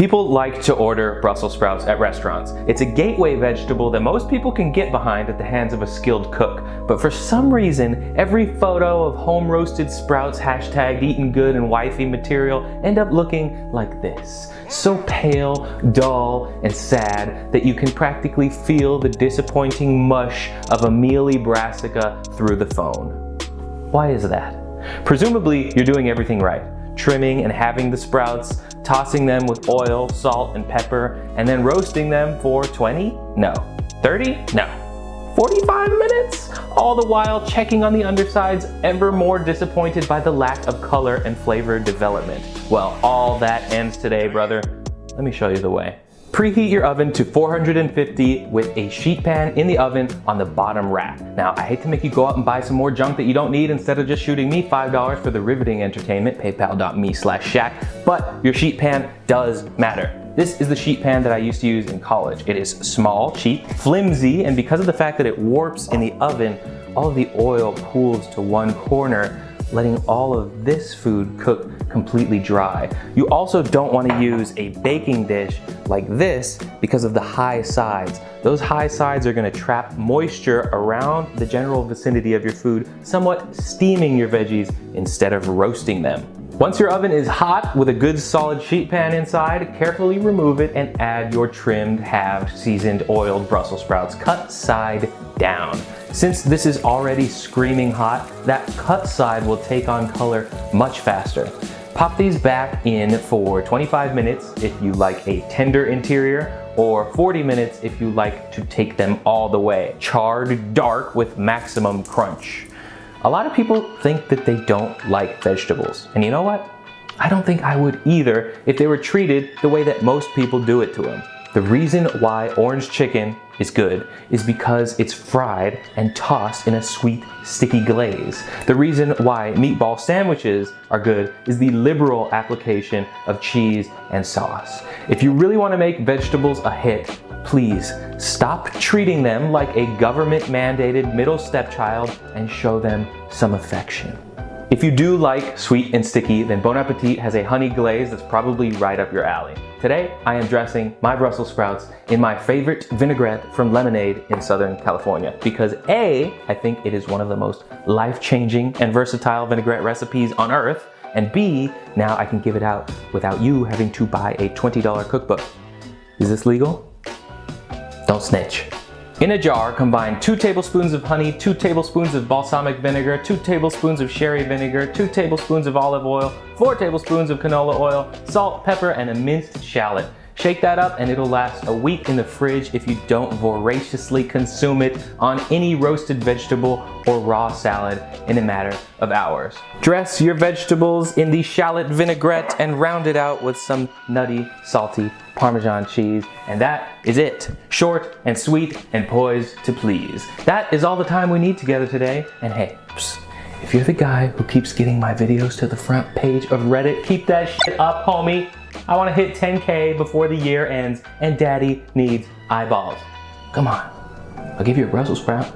People like to order Brussels sprouts at restaurants. It's a gateway vegetable that most people can get behind at the hands of a skilled cook. But for some reason, every photo of home roasted sprouts hashtag eaten good and wifey material end up looking like this. So pale, dull, and sad that you can practically feel the disappointing mush of a mealy brassica through the phone. Why is that? Presumably, you're doing everything right. Trimming and having the sprouts, tossing them with oil, salt, and pepper, and then roasting them for 20? No. 30? No. 45 minutes? All the while checking on the undersides, ever more disappointed by the lack of color and flavor development. Well, all that ends today, brother. Let me show you the way. Preheat your oven to 450 with a sheet pan in the oven on the bottom rack. Now, I hate to make you go out and buy some more junk that you don't need instead of just shooting me $5 for the riveting entertainment, paypal.me/Shaq, but your sheet pan does matter. This is the sheet pan that I used to use in college. It is small, cheap, flimsy, and because of the fact that it warps in the oven, all of the oil pools to one corner, letting all of this food cook completely dry. You also don't want to use a baking dish like this because of the high sides. Those high sides are going to trap moisture around the general vicinity of your food, somewhat steaming your veggies instead of roasting them. Once your oven is hot with a good solid sheet pan inside, carefully remove it and add your trimmed, halved, seasoned, oiled Brussels sprouts cut side down. Since this is already screaming hot, that cut side will take on color much faster. Pop these back in for 25 minutes if you like a tender interior, or 40 minutes if you like to take them all the way, charred dark with maximum crunch. A lot of people think that they don't like vegetables, and you know what? I don't think I would either if they were treated the way that most people do it to them. The reason why orange chicken is good is because it's fried and tossed in a sweet, sticky glaze. The reason why meatball sandwiches are good is the liberal application of cheese and sauce. If you really want to make vegetables a hit, please stop treating them like a government-mandated middle stepchild and show them some affection. If you do like sweet and sticky, then Bon Appetit has a honey glaze that's probably right up your alley. Today, I am dressing my Brussels sprouts in my favorite vinaigrette from Lemonade in Southern California because A, I think it is one of the most life-changing and versatile vinaigrette recipes on earth, and B, now I can give it out without you having to buy a $20 cookbook. Is this legal? Don't snitch. In a jar, combine 2 tablespoons of honey, 2 tablespoons of balsamic vinegar, 2 tablespoons of sherry vinegar, 2 tablespoons of olive oil, 4 tablespoons of canola oil, salt, pepper, and a minced shallot. Shake that up and it'll last a week in the fridge if you don't voraciously consume it on any roasted vegetable or raw salad in a matter of hours. Dress your vegetables in the shallot vinaigrette and round it out with some nutty, salty Parmesan cheese, and that is it. Short and sweet and poised to please. That is all the time we need together today, and hey, if you're the guy who keeps getting my videos to the front page of Reddit, keep that shit up, homie. I want to hit 10K before the year ends, and daddy needs eyeballs. Come on, I'll give you a Brussels sprout.